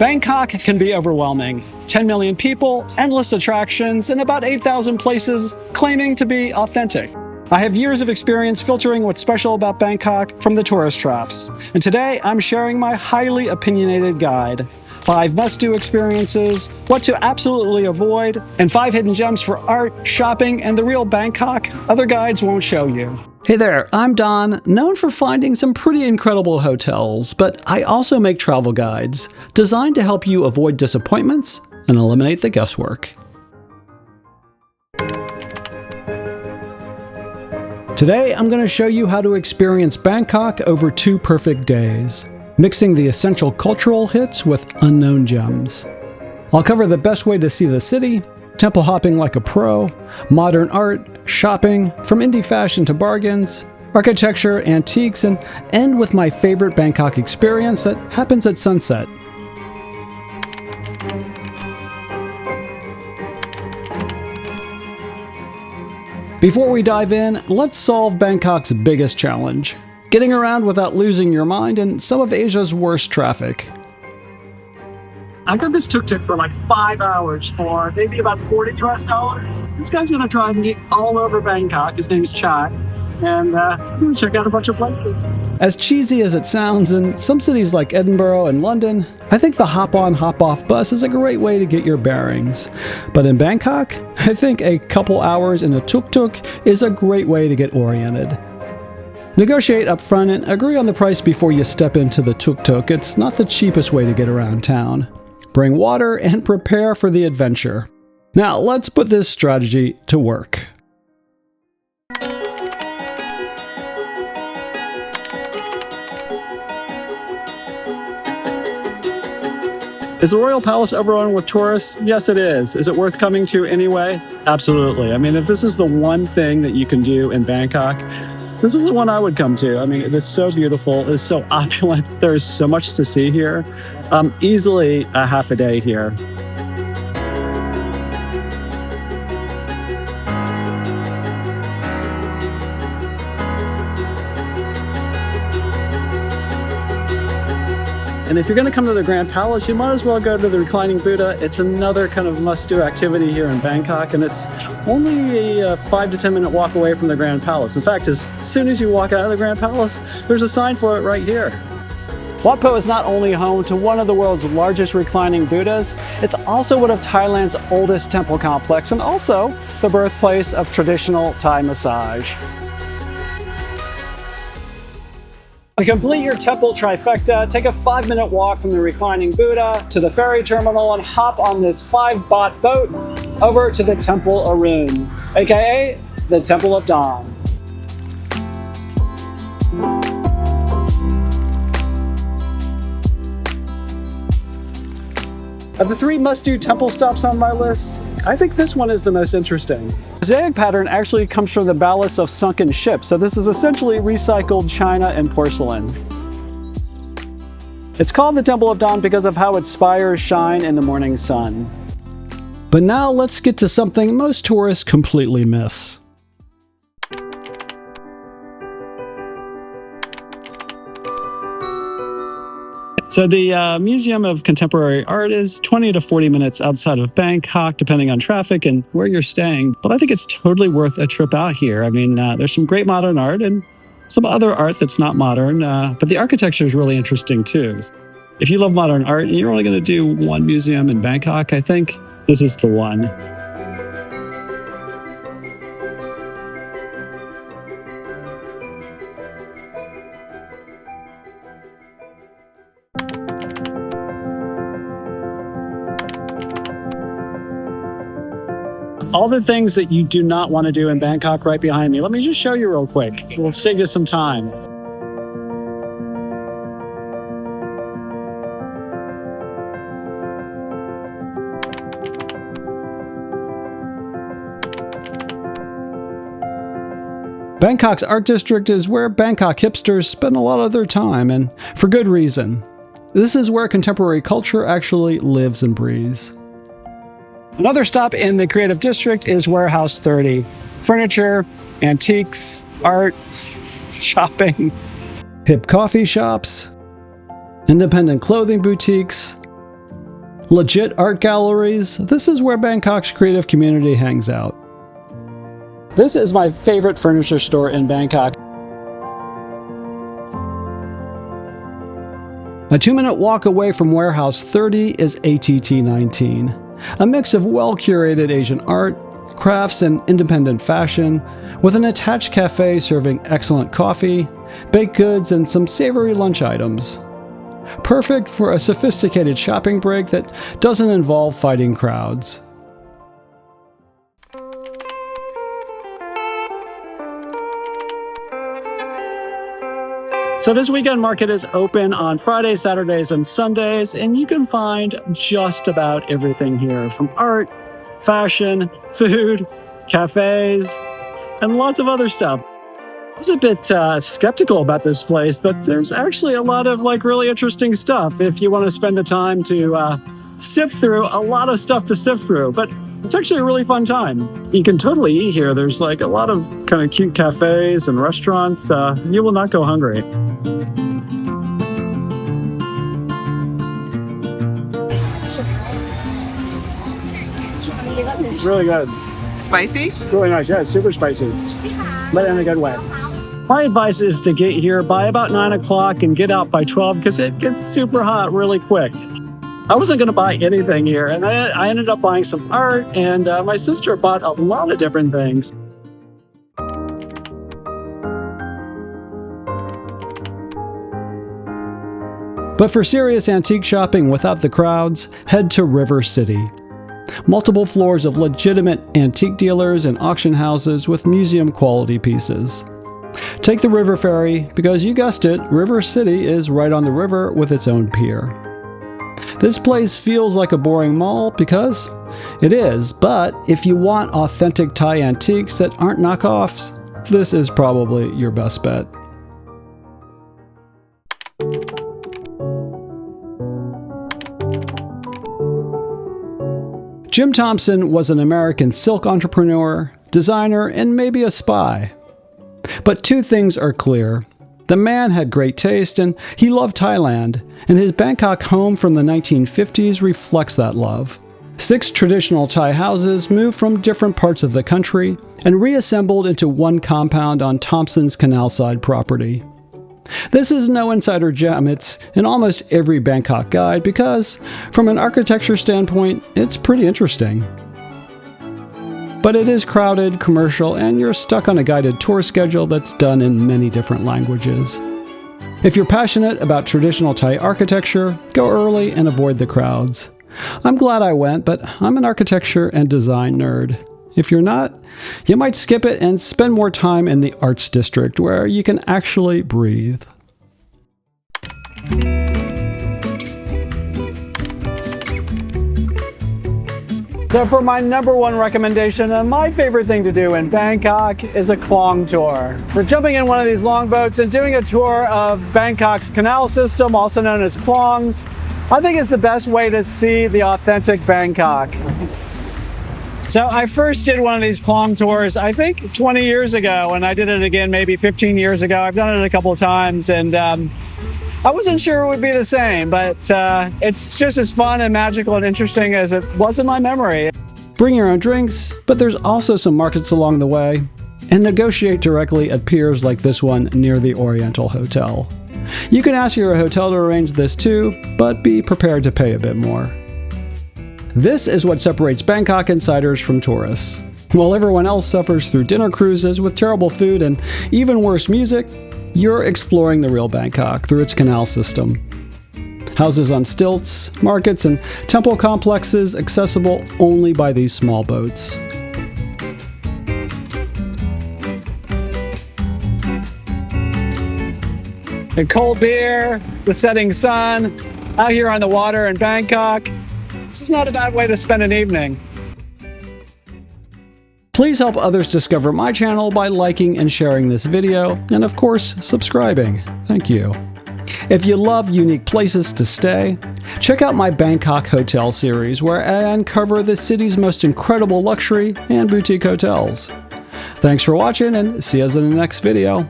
Bangkok can be overwhelming. 10 million people, endless attractions, and about 8,000 places claiming to be authentic. I have years of experience filtering what's special about Bangkok from the tourist traps. And today I'm sharing my highly opinionated guide. 5 must-do experiences, what to absolutely avoid, and 5 hidden gems for art, shopping, and the real Bangkok other guides won't show you. Hey there, I'm Don, known for finding some pretty incredible hotels, but I also make travel guides designed to help you avoid disappointments and eliminate the guesswork. Today, I'm going to show you how to experience Bangkok over 2 perfect days, mixing the essential cultural hits with unknown gems. I'll cover the best way to see the city, temple hopping like a pro, modern art, shopping, from indie fashion to bargains, architecture, antiques, and end with my favorite Bangkok experience that happens at sunset. Before we dive in, let's solve Bangkok's biggest challenge: getting around without losing your mind in some of Asia's worst traffic. I got this tuk-tuk for like 5 hours for maybe about $40 US. This guy's gonna drive me all over Bangkok. His name's Chad, and we're gonna check out a bunch of places. As cheesy as it sounds, in some cities like Edinburgh and London, I think the hop-on, hop-off bus is a great way to get your bearings. But in Bangkok, I think a couple hours in a tuk-tuk is a great way to get oriented. Negotiate up front and agree on the price before you step into the tuk-tuk. It's not the cheapest way to get around town. Bring water and prepare for the adventure. Now, let's put this strategy to work. Is the Royal Palace overrun with tourists? Yes, it is. Is it worth coming to anyway? Absolutely. I mean, if this is the one thing that you can do in Bangkok, this is the one I would come to. I mean, it is so beautiful. It is so opulent. There is so much to see here. Easily a half a day here. And if you're going to come to the Grand Palace, you might as well go to the Reclining Buddha. It's another kind of must-do activity here in Bangkok, and it's only a 5 to 10 minute walk away from the Grand Palace. In fact, as soon as you walk out of the Grand Palace, there's a sign for it right here. Wat Pho is not only home to one of the world's largest reclining Buddhas, it's also one of Thailand's oldest temple complex and also the birthplace of traditional Thai massage. To complete your temple trifecta, take a 5-minute walk from the reclining Buddha to the ferry terminal and hop on this 5-baht boat over to the Temple Arun, aka the Temple of Dawn. Of the 3 must-do temple stops on my list, I think this one is the most interesting. The mosaic pattern actually comes from the ballast of sunken ships, so this is essentially recycled china and porcelain. It's called the Temple of Dawn because of how its spires shine in the morning sun. But now let's get to something most tourists completely miss. So the Museum of Contemporary Art is 20 to 40 minutes outside of Bangkok, depending on traffic and where you're staying. But I think it's totally worth a trip out here. I mean, there's some great modern art and some other art that's not modern, but the architecture is really interesting too. If you love modern art and you're only going to do one museum in Bangkok, I think this is the one. All the things that you do not want to do in Bangkok right behind me. Let me just show you real quick. We'll save you some time. Bangkok's art district is where Bangkok hipsters spend a lot of their time, and for good reason. This is where contemporary culture actually lives and breathes. Another stop in the creative district is Warehouse 30. Furniture, antiques, art, shopping, hip coffee shops, independent clothing boutiques, Legit art galleries, this is where Bangkok's creative community hangs out. This is my favorite furniture store in Bangkok. A 2-minute walk away from Warehouse 30 is ATT 19, a mix of well-curated Asian art, crafts, and independent fashion, with an attached cafe serving excellent coffee, baked goods, and some savory lunch items. Perfect for a sophisticated shopping break that doesn't involve fighting crowds. So this weekend market is open on Fridays, Saturdays, and Sundays, and you can find just about everything here, from art, fashion, food, cafes, and lots of other stuff. I was a bit skeptical about this place, but there's actually a lot of really interesting stuff if you want to spend the time to sift through a lot of stuff to sift through. But it's actually a really fun time. You can totally eat here. There's a lot of kind of cute cafes and restaurants. You will not go hungry. Really good. Spicy? It's really nice. Yeah, it's super spicy, but in a good way. My advice is to get here by about 9 o'clock and get out by 12 because it gets super hot really quick. I wasn't going to buy anything here, and I ended up buying some art, and my sister bought a lot of different things. But for serious antique shopping without the crowds, head to River City. Multiple floors of legitimate antique dealers and auction houses with museum quality pieces. Take the river ferry because you guessed it, River City is right on the river with its own pier. This place feels like a boring mall because it is, but if you want authentic Thai antiques that aren't knockoffs, this is probably your best bet. Jim Thompson was an American silk entrepreneur, designer, and maybe a spy. But two things are clear. The man had great taste, and he loved Thailand, and his Bangkok home from the 1950s reflects that love. 6 traditional Thai houses moved from different parts of the country and reassembled into one compound on Thompson's canal side property. This is no insider gem, it's in almost every Bangkok guide because, from an architecture standpoint, it's pretty interesting. But it is crowded, commercial, and you're stuck on a guided tour schedule that's done in many different languages. If you're passionate about traditional Thai architecture, go early and avoid the crowds. I'm glad I went, but I'm an architecture and design nerd. If you're not, you might skip it and spend more time in the Arts District where you can actually breathe. So for my number one recommendation, and my favorite thing to do in Bangkok is a klong tour. So jumping in one of these longboats and doing a tour of Bangkok's canal system, also known as klongs, I think is the best way to see the authentic Bangkok. So I first did one of these klong tours, I think 20 years ago, and I did it again maybe 15 years ago. I've done it a couple of times, and I wasn't sure it would be the same, but it's just as fun and magical and interesting as it was in my memory. Bring your own drinks, but there's also some markets along the way, and negotiate directly at piers like this one near the Oriental Hotel. You can ask your hotel to arrange this too, but be prepared to pay a bit more. This is what separates Bangkok insiders from tourists. While everyone else suffers through dinner cruises with terrible food and even worse music, you're exploring the real Bangkok through its canal system. Houses on stilts, markets, and temple complexes accessible only by these small boats. A cold beer, the setting sun, out here on the water in Bangkok. This is not a bad way to spend an evening. Please help others discover my channel by liking and sharing this video, and of course, subscribing. Thank you. If you love unique places to stay, check out my Bangkok Hotel series, where I uncover the city's most incredible luxury and boutique hotels. Thanks for watching, and see you in the next video.